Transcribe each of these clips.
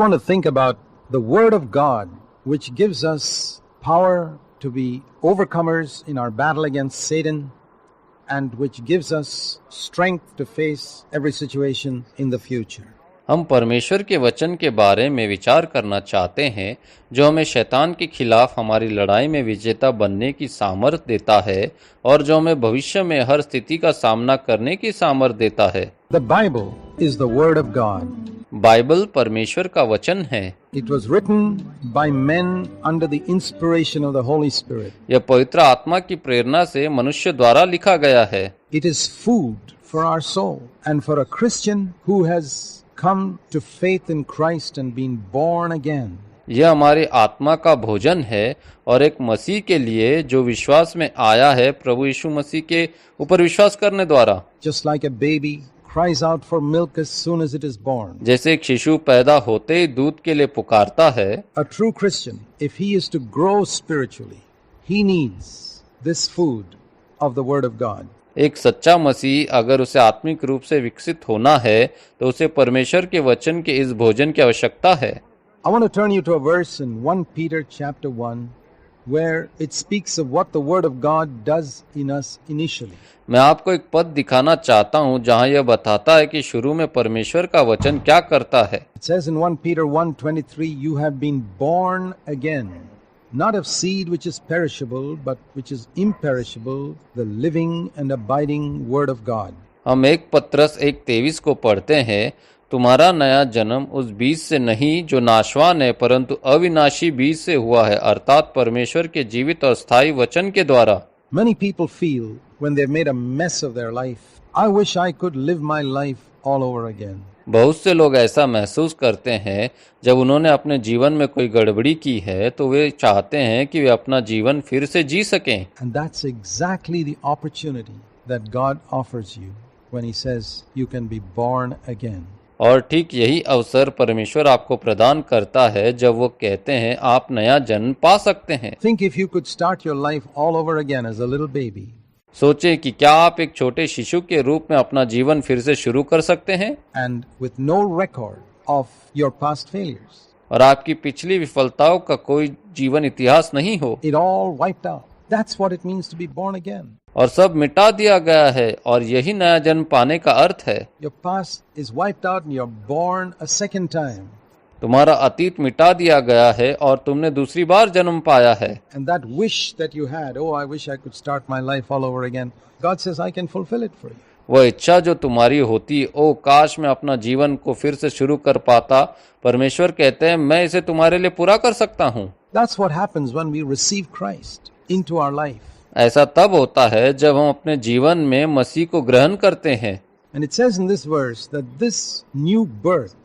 want to think about the Word of God, which gives us power to be overcomers in our battle against Satan, and which gives us strength to face every situation in the future. हम परमेश्वर के वचन के बारे में विचार करना चाहते हैं जो हमें शैतान के खिलाफ हमारी लड़ाई में विजेता बनने की सामर्थ देता है और जो हमें भविष्य में हर स्थिति का सामना करने की सामर्थ देता है। The Bible is the Word of God. Bible परमेश्वर का वचन है। It was written by men under the inspiration of the Holy Spirit. यह पवित्र आत्मा की प्रेरणा से मनुष्य द्वारा लिखा गया है। It is food for our soul, and for a Christian who has come to faith in Christ and been born again. यह हमारी आत्मा का भोजन है और एक मसीह के लिए जो विश्वास में आया है प्रभु यीशु मसीह के ऊपर विश्वास करने द्वारा। Just like a baby cries out for milk as soon as it is born. जैसे एक शिशु पैदा होते ही दूध के लिए पुकारता है। A true Christian, if he is to grow spiritually, he needs this food of the Word of God. एक सच्चा मसीह अगर उसे आत्मिक रूप से विकसित होना है तो उसे परमेश्वर के वचन के इस भोजन की आवश्यकता है। I want to turn you to a verse in 1 Peter chapter 1 where it speaks of what the Word of God does in us initially. मैं आपको एक पद दिखाना चाहता हूं जहां यह बताता है कि शुरू में परमेश्वर का वचन क्या करता है। It says in 1 Peter 1:23, you have been born again, not of seed which is perishable, but which is imperishable, the living and abiding Word of God. हम 1 पत्रस 1:23 को पढ़ते हैं, तुम्हारा नया जन्म उस बीज से नहीं जो नाशवान है परंतु अविनाशी बीज से हुआ है, अर्थात परमेश्वर के जीवित और स्थायी वचन के द्वारा। Many people feel when they've made a mess of their life, I wish I could live my life all over again. बहुत से लोग ऐसा महसूस करते हैं जब उन्होंने अपने जीवन में कोई गड़बड़ी की है तो वे चाहते हैं कि वे अपना जीवन फिर से जी सकें। And that's exactly the opportunity that God offers you when He says you can be born again. और ठीक यही अवसर परमेश्वर आपको प्रदान करता है जब वो कहते हैं आप नया जन्म पा सकते हैं। Think if you could start your life all over again as a little baby. सोचें कि क्या आप एक छोटे शिशु के रूप में अपना जीवन फिर से शुरू कर सकते हैं And with no record of your past failures. और आपकी पिछली विफलताओं का कोई जीवन इतिहास नहीं हो It all wiped out. That's what it means to be born again. और सब मिटा दिया गया है और यही नया जन्म पाने का अर्थ है। Your past is wiped out and you're born a second time. तुम्हारा अतीत मिटा दिया गया है और तुमने दूसरी बार जन्म पाया है। And that wish that you had, oh, I wish I could start my life all over again. God says, I can fulfill it for you. वह इच्छा जो तुम्हारी होती, ओ काश मैं अपना जीवन को फिर से शुरू कर पाता, परमेश्वर कहते हैं मैं इसे तुम्हारे लिए पूरा कर सकता हूँ। That's what happens when we receive Christ into our life. ऐसा तब होता है जब हम अपने जीवन में मसीह को ग्रहण करते हैं। And it says in this verse that this new birth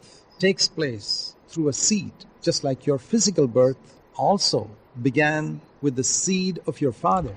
takes place through a seed, just like your physical birth also began with the seed of your father.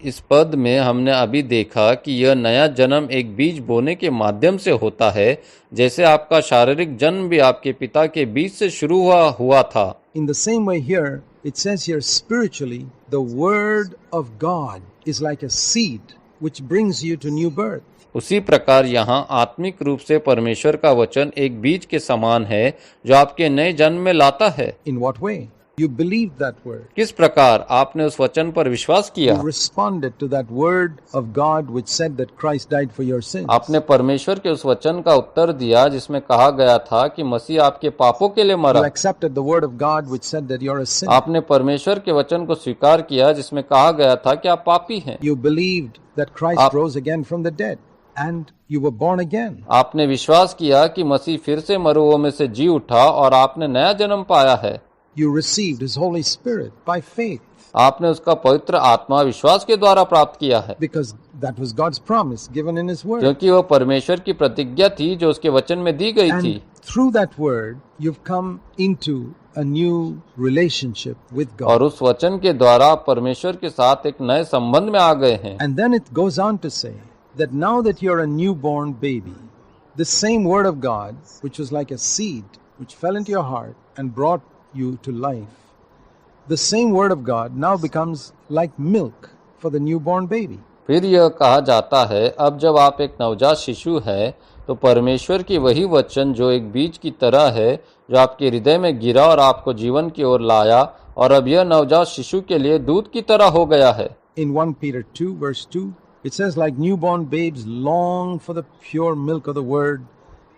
इस पद में हमने अभी देखा कि यह नया जन्म एक बीज बोने के माध्यम से होता है, जैसे आपका शारीरिक जन्म भी आपके पिता के बीज से शुरू हुआ था। In the same way here, it says here spiritually, the word of God is like a seed which brings you to new birth. उसी प्रकार यहाँ आत्मिक रूप से परमेश्वर का वचन एक बीज के समान है जो आपके नए जन्म में लाता है। In what way? You believed that word. किस प्रकार आपने उस वचन पर विश्वास किया? You responded to that word of God which said that Christ died for your sins. आपने परमेश्वर के उस वचन का उत्तर दिया जिसमें कहा गया था कि मसीह आपके पापों के लिए मरा। You accepted the word of God which said that you're a sinner. आपने परमेश्वर के वचन को स्वीकार किया जिसमें कहा गया था कि आप पापी हैं। You believed that Christ rose again from the dead and you were born again. आपने विश्वास किया कि मसीह फिर से मरुओं में से जी उठा और आपने नया जन्म पाया है। You received His Holy Spirit by faith. आपने उसका पवित्र आत्मा विश्वास के द्वारा प्राप्त किया है। Because that was God's promise given in His word. क्योंकि वह परमेश्वर की प्रतिज्ञा थी जो उसके वचन में दी गई थी। And through that word, you've come into a new relationship with God. और उस वचन के द्वारा आप परमेश्वर के साथ एक नए संबंध में आ गए हैं। And then it goes on to say that now that you're a newborn baby, the same word of God, which was like a seed which fell into your heart and brought you to life, the same word of God now becomes like milk for the newborn baby. फिर यह कहा जाता है अब जब आप एक नवजात शिशु है तो परमेश्वर की वही वचन जो एक बीज की तरह है, जो आपके हृदय में गिरा और आपको जीवन की ओर लाया, और अब यह नवजात शिशु के लिए दूध की तरह हो गया है। In 1 Peter 2 verse 2, it says, like newborn babes long for the pure milk of the word,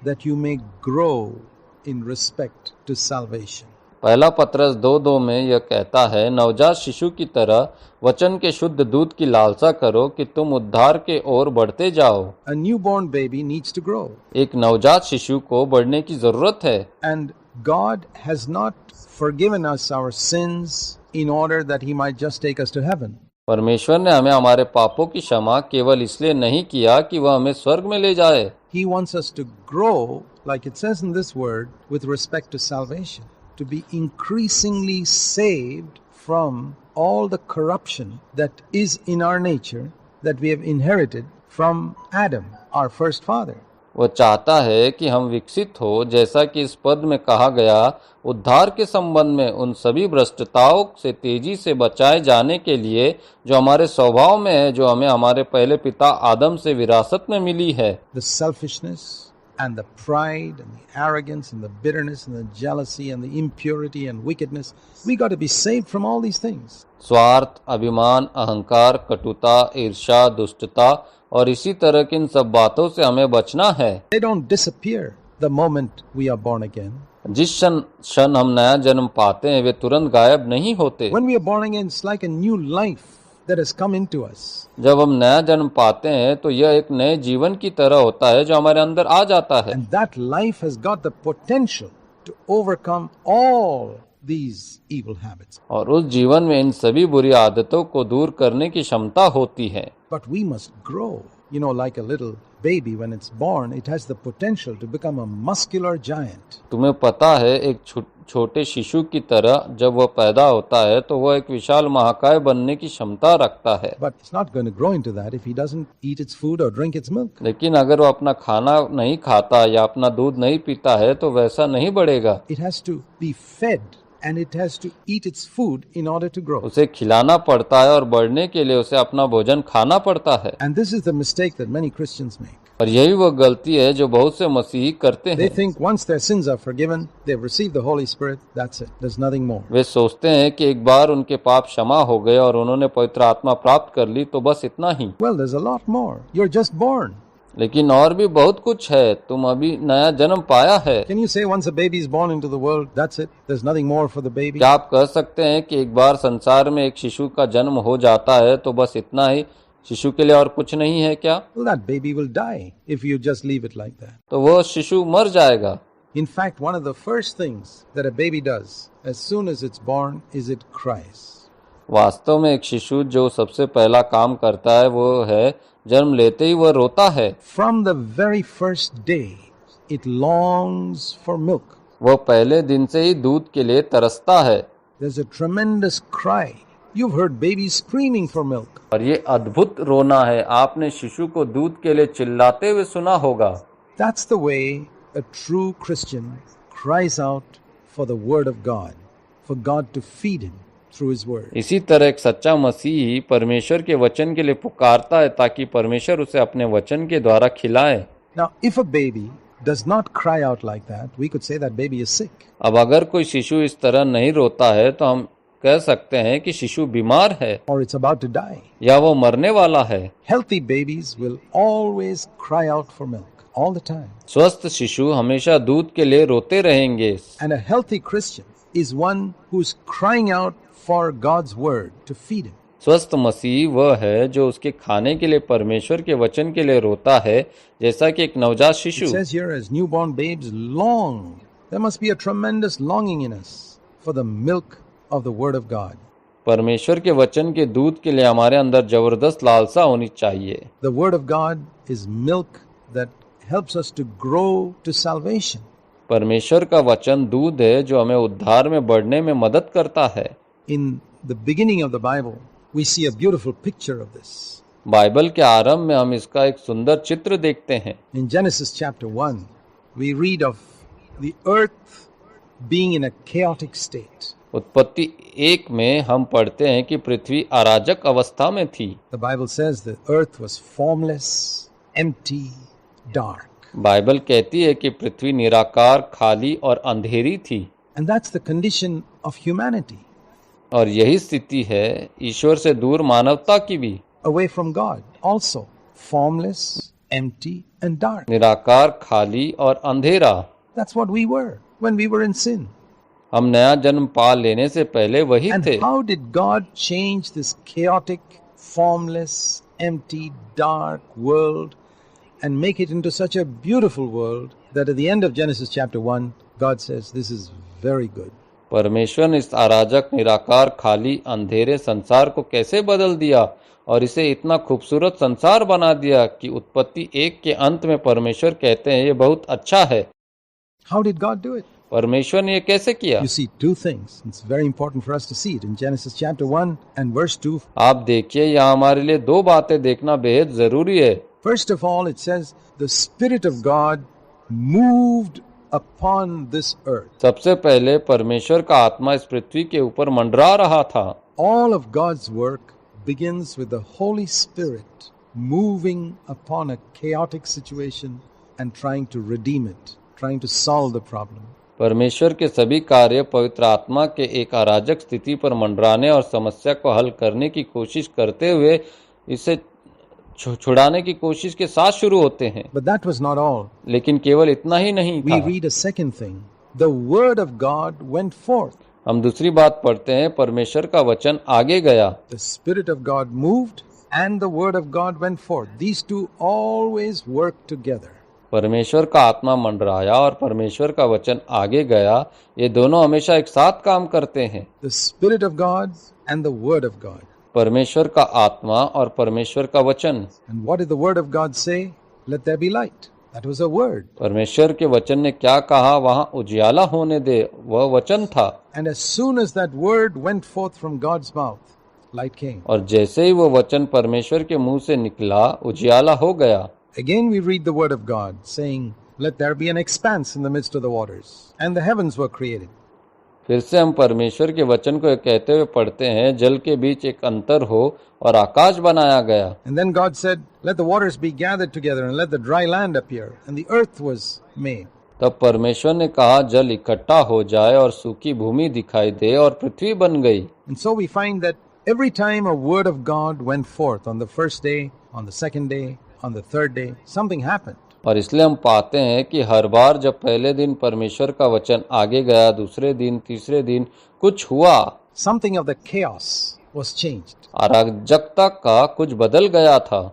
that you may grow in respect to salvation. पहला पत्रस 2:2 में यह कहता है, नवजात शिशु की तरह वचन के शुद्ध दूध की लालसा करो कि तुम उद्धार के ओर बढ़ते जाओ। A newborn baby needs to grow. एक नवजात शिशु को बढ़ने की जरूरत है। And God has not forgiven us our sins in order that He might just take us to heaven. परमेश्वर ने हमें हमारे पापों की क्षमा केवल इसलिए नहीं किया कि वह हमें स्वर्ग में ले जाए। He wants us to grow, like it says in this word, with respect to salvation, to be increasingly saved from all the corruption that is in our nature that we have inherited from Adam, our first father. वह चाहता है कि हम विकसित हो, जैसा कि इस पद में कहा गया, उद्धार के संबंध में उन सभी भ्रष्टताओं से तेजी से बचाए जाने के लिए जो हमारे स्वभाव में है, जो हमें हमारे पहले पिता आदम से विरासत में मिली है। The selfishness and the pride and the arrogance and the bitterness and the jealousy and the impurity and wickedness, we got to be saved from all these things. स्वार्थ, अभिमान, अहंकार, कटुता, ईर्ष्या, दुष्टता और इसी तरह की इन सब बातों से हमें बचना है। They don't disappear the moment we are born again. जिस क्षण हम नया जन्म पाते हैं, वे तुरंत गायब नहीं होते। When we are born again, it's like a new life that has come into us. जब हम नया जन्म पाते हैं तो यह एक नए जीवन की तरह होता है जो हमारे अंदर आ जाता है। And that life has got the potential to overcome all these evil habits. और उस जीवन में इन सभी बुरी आदतों को दूर करने की क्षमता होती है। But we must grow. You know, like a little baby, when it's born, it has the potential to become a muscular giant. तुम्हें पता है, एक छोटे शिशु की तरह जब वह पैदा होता है तो वह एक विशाल महाकाय बनने की क्षमता रखता है। But it's not going to grow into that if he doesn't eat its food or drink its milk. लेकिन अगर वो अपना खाना नहीं खाता या अपना दूध नहीं पीता है तो वैसा नहीं बढ़ेगा। It has to be fed and it has to eat its food in order to grow. उसे खिलाना पड़ता है और बढ़ने के लिए उसे अपना भोजन खाना पड़ता है। And this is the mistake that many Christians make. और यही वह गलती है जो बहुत से मसीही करते They हैं। think once their sins are forgiven, they've received the Holy Spirit, that's it. There's nothing more. वे सोचते हैं कि एक बार उनके पाप क्षमा हो गए और उन्होंने पवित्र आत्मा प्राप्त कर ली तो बस इतना ही। Well, there's a lot more. You're just born. लेकिन और भी बहुत कुछ है, तुम अभी नया जन्म पाया है। Can you say once a baby is born into the world, that's it? There's nothing more for the baby? क्या आप कह सकते हैं कि एक बार संसार में एक शिशु का जन्म हो जाता है तो बस इतना ही, शिशु के लिए और कुछ नहीं है क्या? Well, that baby will die if you just leave it like that. तो वह शिशु मर जाएगा। In fact, one of the first things that a baby does as soon as it's born is it cries. वास्तव में एक शिशु जो सबसे पहला काम करता है वो है जन्म लेते ही वह रोता है। From the very first day, it longs for milk. वह पहले दिन से ही दूध के लिए तरसता है। There's a tremendous cry. You've heard babies screaming for milk. और ये अद्भुत रोना है, आपने शिशु को दूध के लिए चिल्लाते हुए सुना होगा। That's the way a true Christian cries out for the word of God, for God to feed him through his word. इसी तरह एक सच्चा मसीही परमेश्वर के वचन के लिए पुकारता है ताकि परमेश्वर उसे अपने वचन के द्वारा खिलाए। Now, if a baby does not cry out like that, we could say that baby is sick. अब अगर कोई शिशु इस तरह नहीं रोता है तो हम कह सकते हैं कि शिशु बीमार है Or it's about to die. या वो मरने वाला है। Healthy babies will always cry out for milk, all the time. स्वस्थ शिशु हमेशा दूध के लिए रोते रहेंगे। And a healthy Christian is one who's crying out for God's word to feed him. स्वस्थ मसीह वह है जो उसके खाने के लिए परमेश्वर के वचन के लिए रोता है, जैसा कि एक नवजात शिशु। It says here, as newborn babes long, there must be a tremendous longing in us for the milk of the word of God. परमेश्वर के वचन के दूध के लिए हमारे अंदर जबरदस्त लालसा होनी चाहिए। The word of God is milk that helps us to grow to salvation. परमेश्वर का वचन दूध है जो हमें उद्धार में बढ़ने में मदद करता है। In the beginning of the Bible, we see a beautiful picture of this. Bible के आरंभ में हम इसका एक सुंदर चित्र देखते हैं। In Genesis chapter 1, we read of the earth being in a chaotic state. उत्पत्ति 1 में हम पढ़ते हैं कि पृथ्वी अराजक अवस्था में थी। The Bible says the earth was formless, empty, dark. Bible कहती है कि पृथ्वी निराकार, खाली और अंधेरी थी, And that's the condition of humanity, और यही स्थिति है ईश्वर से दूर मानवता की भी। away from God also, formless, empty, and dark. निराकार, खाली और अंधेरा। That's what we were when we were in sin. हम नया जन्म पा लेने से पहले वही And थे। how did God change this chaotic, formless, empty, dark world and make it into such a beautiful world that at the end of Genesis chapter 1, God says, this is very good. परमेश्वर ने इस अराजक, निराकार, खाली, अंधेरे संसार को कैसे बदल दिया और इसे इतना खूबसूरत संसार बना दिया कि उत्पत्ति 1 के अंत में परमेश्वर कहते हैं ये बहुत अच्छा है। How did God do it? परमेश्वर ने ये कैसे किया? You see two things. It's very important for us to see it in Genesis chapter 1 and verse 2. आप देखिए, यहाँ हमारे लिए दो बातें देखना बेहद जरूरी है। First of all, it says, the Spirit of God moved upon this earth. सबसे पहले परमेश्वर का आत्मा इस पृथ्वी के ऊपर मंडरा रहा था। All of God's work begins with the Holy Spirit moving upon a chaotic situation and trying to redeem it, trying to solve the problem. परमेश्वर के सभी कार्य पवित्र आत्मा के एक अराजक स्थिति पर मंडराने और समस्या को हल करने की कोशिश करते हुए इसे छुड़ाने की कोशिश के साथ शुरू होते हैं। But that was not all. लेकिन केवल इतना ही नहीं We था। read a second thing. The word of God went forth. हम दूसरी बात पढ़ते हैं, परमेश्वर का वचन आगे गया। The Spirit of God moved and the word of God went forth. These two always work together. परमेश्वर का आत्मा मंडराया और परमेश्वर का वचन आगे गया, ये दोनों हमेशा एक साथ काम करते हैं। The Spirit of God and the word of God. परमेश्वर का आत्मा और परमेश्वर का वचन। And what did the word of God say? Let there be light. That was a word. परमेश्वर के वचन ने क्या कहा? वहाँ उजियाला होने दे, वह वचन था। And as soon as that word went forth from God's mouth, light came. और जैसे ही वो वचन परमेश्वर के मुंह से निकला, उजियाला हो गया। Again we read the word of God saying, let there be an expanse in the midst of the waters. And the heavens were created. फिर से हम परमेश्वर के वचन को कहते हुए पढ़ते हैं, जल के बीच एक अंतर हो और आकाश बनाया गया। And then God said, let the waters be gathered together and let the dry land appear. And the earth was made. तब परमेश्वर ने कहा, जल इकट्ठा हो जाए और सूखी भूमि दिखाई दे, और पृथ्वी बन गई। And so we find that every time a word of God went forth, on the first day, on the second day, on the third day, something happened. और इसलिए हम पाते हैं कि हर बार जब पहले दिन परमेश्वर का वचन आगे गया, दूसरे दिन, तीसरे दिन कुछ हुआ। Something of the chaos was changed. अराजकता का कुछ बदल गया था।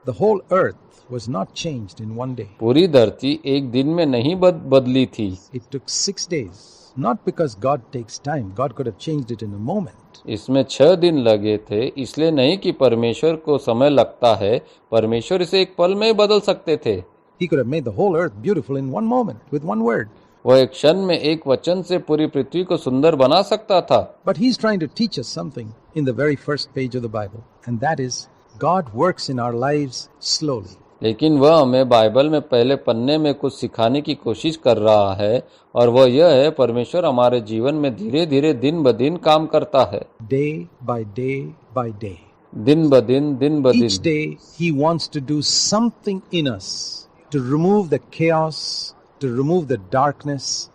The whole earth was not changed in one day. पूरी धरती एक दिन में नहीं बदली थी। It took 6 days. Not because God takes time. God could have changed it in a moment. इसमें 6 दिन लगे थे, इसलिए नहीं कि परमेश्वर को समय लगता है, परमेश्वर इसे एक पल में बदल सकते थे। He could have made the whole earth beautiful in one moment with one word. वह एक क्षण में एक वचन से पूरी पृथ्वी को सुंदर बना सकता था। But he's trying to teach us something in the very first page of the Bible. And that is, God works in our lives slowly. लेकिन वह हमें बाइबल में पहले पन्ने में कुछ सिखाने की कोशिश कर रहा है, और वह यह है, परमेश्वर हमारे जीवन में धीरे धीरे दिन ब दिन काम करता है। Day by day by day. दिन ब दिन ब Each दिन। day he wants to do something in us to remove the chaos, to remove the darkness,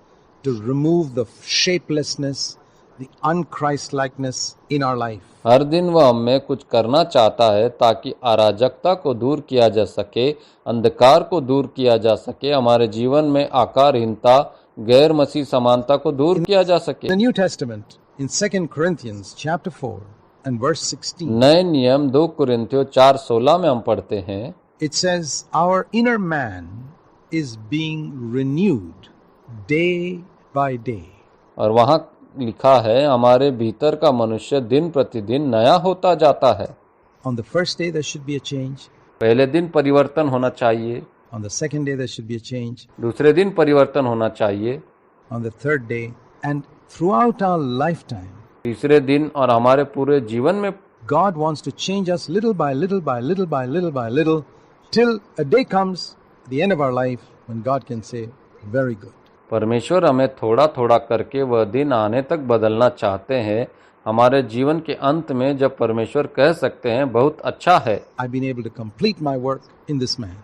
to remove the shapelessness, the unChristlikeness in our life. हर दिन वह हमें कुछ करना चाहता है ताकि अराजकता को दूर किया जा सके, अंधकार को दूर किया जा सके, हमारे जीवन में आकारहीनता, गैर मसीह समानता को दूर किया जा सके। In the New Testament, in 2 Corinthians chapter 4 and verse 16, नए नियम 2 कुरिन्थियों 4:16 में हम पढ़ते हैं, it says, our inner man is being renewed day by day. और वहाँ लिखा है, हमारे भीतर का मनुष्य दिन प्रतिदिन नया होता जाता है। On the first day there should be a change. पहले दिन परिवर्तन होना चाहिए, On the second day there should be a change. दूसरे दिन परिवर्तन होना चाहिए, On the third day, and throughout our lifetime, तीसरे दिन और हमारे पूरे जीवन में God wants to change us little by little by little by little by little till a day comes at the end of our life when God can say, very good. परमेश्वर हमें थोड़ा थोड़ा करके वह दिन आने तक बदलना चाहते हैं, हमारे जीवन के अंत में जब परमेश्वर कह सकते हैं, बहुत अच्छा है। I've been able to complete my work in this man.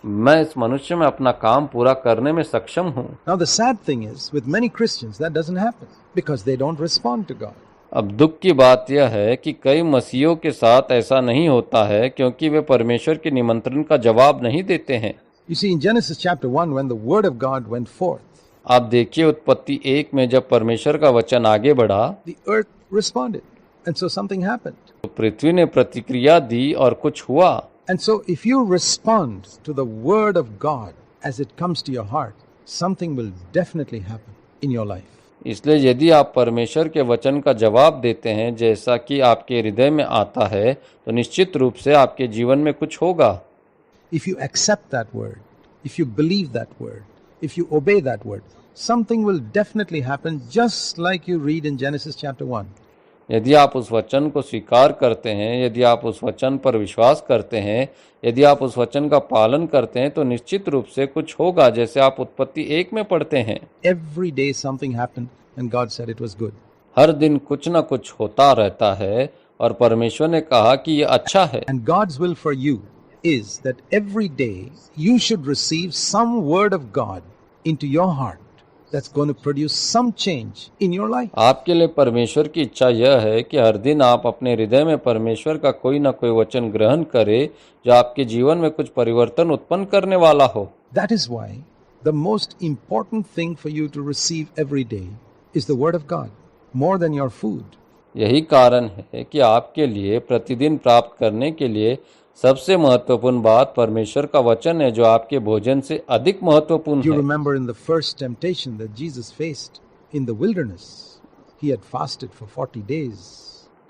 मैं इस मनुष्य में अपना काम पूरा करने में सक्षम हूँ। Now the sad thing is, with many Christians that doesn't happen because they don't respond to God. अब दुख की बात यह है कि कई मसीहियों के साथ ऐसा नहीं होता है क्योंकि वे परमेश्वर के निमंत्रण का जवाब नहीं देते हैं। You see, in Genesis chapter 1, when the word of God went forth, आप देखिए उत्पत्ति 1 में जब परमेश्वर का वचन आगे बढ़ा the earth responded, and so something happened. तो पृथ्वी ने प्रतिक्रिया दी और कुछ हुआ। And so if you respond to the word of God as it comes to your heart, something will definitely happen in your life. इसलिए यदि आप परमेश्वर के वचन का जवाब देते हैं जैसा कि आपके हृदय में आता है तो निश्चित रूप से आपके जीवन में कुछ होगा। If you accept that word, if you believe that word, if you obey that word, something will definitely happen, just like you read in Genesis chapter 1. यदि आप उस वचन को स्वीकार करते हैं, यदि आप उस वचन पर विश्वास करते हैं, यदि आप उस वचन का पालन करते हैं तो निश्चित रूप से कुछ होगा जैसे आप उत्पत्ति 1 में पढ़ते हैं। Every day something happened and God said it was good. हर दिन कुछ न कुछ होता रहता है और परमेश्वर ने कहा कि ये अच्छा है। And God's will for you is that every day you should receive some word of God into your heart that's going to produce some change in your life. आपके लिए परमेश्वर की इच्छा यह है कि हर दिन आप अपने हृदय में परमेश्वर का कोई न कोई वचन ग्रहण करें जो आपके जीवन में कुछ परिवर्तन उत्पन्न करने वाला हो। That is why the most important thing for you to receive every day is the word of God, more than your food. यही कारण है कि आपके लिए प्रतिदिन प्राप्त करने के लिए सबसे महत्वपूर्ण बात परमेश्वर का वचन है जो आपके भोजन से अधिक महत्वपूर्ण You है। remember in the first temptation that Jesus faced in the wilderness, he had fasted for 40 days.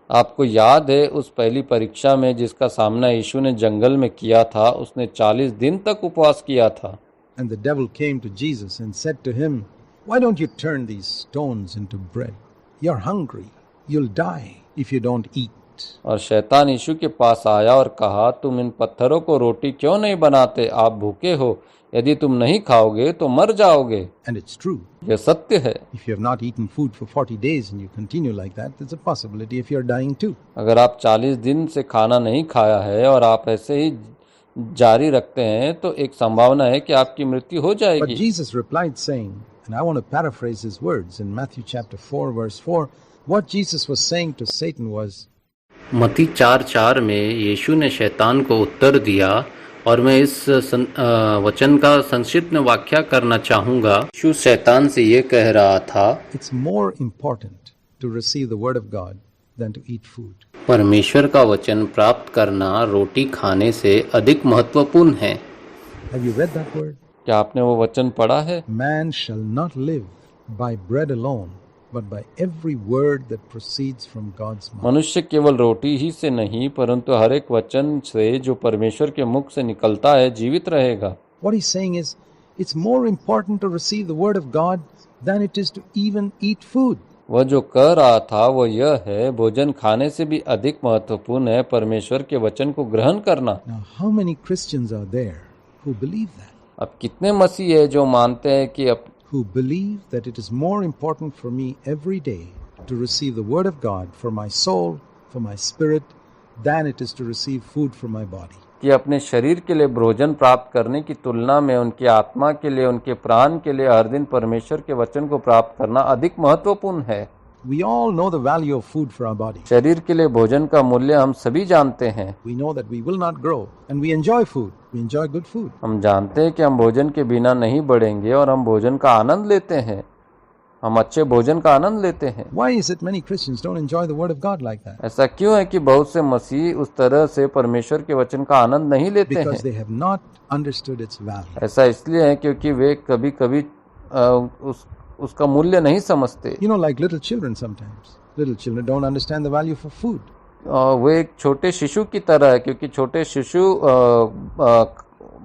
आपको याद है उस पहली परीक्षा में जिसका सामना यीशु ने जंगल में किया था, उसने 40 दिन तक उपवास किया था। And the devil came to Jesus and said to him, "Why don't you turn these stones into bread? You're hungry. You'll die if you don't eat." और शैतान यीशु के पास आया और कहा, तुम इन पत्थरों को रोटी क्यों नहीं बनाते? आप भूखे हो, यदि तुम नहीं खाओगे तो मर जाओगे। And it's true. यह सत्य है। If you have not eaten food for 40 days and you continue like that, there's a possibility if you're dying too. अगर आप 40 दिन से खाना नहीं खाया है और आप ऐसे ही जारी रखते हैं तो एक संभावना है कि आपकी मृत्यु हो But जाएगी। Jesus replied saying, and I want to paraphrase his words in Matthew chapter 4 verse 4, what Jesus was saying to Satan was, मत्ती 4:4 में यीशु ने शैतान को उत्तर दिया और मैं इस वचन का संक्षिप्त में व्याख्या करना चाहूँगा। यीशु शैतान से ये कह रहा था, it's more important to receive the word of God than to eat food. परमेश्वर का वचन प्राप्त करना रोटी खाने से अधिक महत्वपूर्ण है। Have you read that word? क्या आपने वो वचन पढ़ा है? Man shall not live by bread alone, but by every word that proceeds from God's mouth. मनुष्य केवल रोटी ही से नहीं परंतु हर एक वचन से जो परमेश्वर के मुख से निकलता है जीवित रहेगा। What he's saying is, it's more important to receive the word of God than it is to even eat food. वह जो कह रहा था वो यह है, भोजन खाने से भी अधिक महत्वपूर्ण है परमेश्वर के वचन को ग्रहण करना। Now, how many Christians are there who believe that? अब कितने मसीह है जो मानते हैं कि Who believe that it is more important for me every day to receive the word of God for my soul, for my spirit, than it is to receive food for my body. कि अपने शरीर के लिए भोजन प्राप्त करने की तुलना में उनकी आत्मा के लिए, उनके प्राण के लिए हर दिन परमेश्वर के वचन को प्राप्त करना अधिक महत्वपूर्ण है। We all know the value of food for our body. शरीर के लिए भोजन का मूल्य हम सभी जानते हैं। We know that we will not grow and we enjoy food. We enjoy good food. हम जानते हैं कि हम भोजन के बिना नहीं बढ़ेंगे और हम भोजन का आनंद लेते हैं। हम अच्छे भोजन का आनंद लेते हैं। Why is it many Christians don't enjoy the word of God like that? ऐसा क्यों है कि बहुत से मसीह उस तरह से परमेश्वर के वचन का आनंद नहीं लेते हैं? Because they have not understood its value. ऐसा इसलिए है क्योंकि वे कभी-कभी उसका मूल्य नहीं समझते। You know, like little children sometimes. Little children don't understand the value for food. वे एक छोटे शिशु की तरह है क्योंकि छोटे शिशु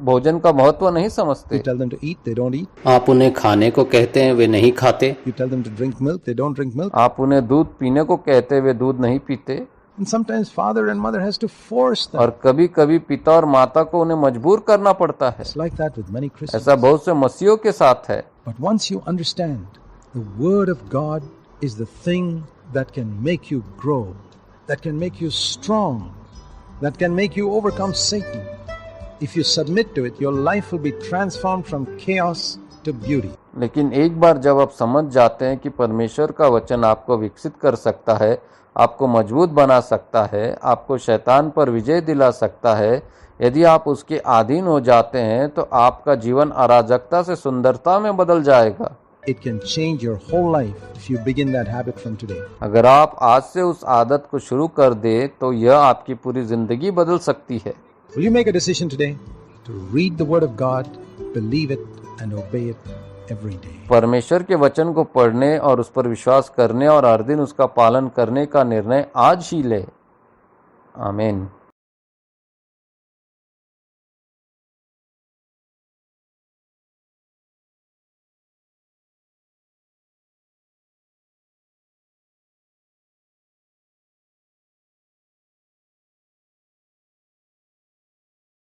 भोजन का महत्व नहीं समझते। You tell them to eat, they don't eat. आप उन्हें खाने को कहते हैं, वे नहीं खाते। You tell them to drink milk, they don't drink milk. आप उन्हें दूध पीने को कहते हैं, वे दूध नहीं पीते। And sometimes father and mother has to force them. और कभी-कभी पिता और माता को उन्हें मजबूर करना पड़ता है। It's like that with many Christians. ऐसा बहुत से मसीहों के साथ है। But once you understand, the word of God is the thing that can make you grow, that can make you strong, that can make you overcome Satan. If you submit to it, your life will be transformed from chaos to beauty. लेकिन एक बार जब आप समझ जाते हैं कि परमेश्वर का वचन आपको विकसित कर सकता है, आपको मजबूत बना सकता है, आपको शैतान पर विजय दिला सकता है, यदि आप उसके अधीन हो जाते हैं तो आपका जीवन अराजकता से सुंदरता में बदल जाएगा। It can change your whole life if you begin that habit from today. अगर आप आज से उस आदत को शुरू कर दे तो यह आपकी पूरी जिंदगी बदल सकती है। Will you make a decision today to read the Word of God, believe it, and obey it every day? परमेश्वर के वचन को पढ़ने और उस पर विश्वास करने और हर दिन उसका पालन करने का निर्णय आज ही ले। आमीन।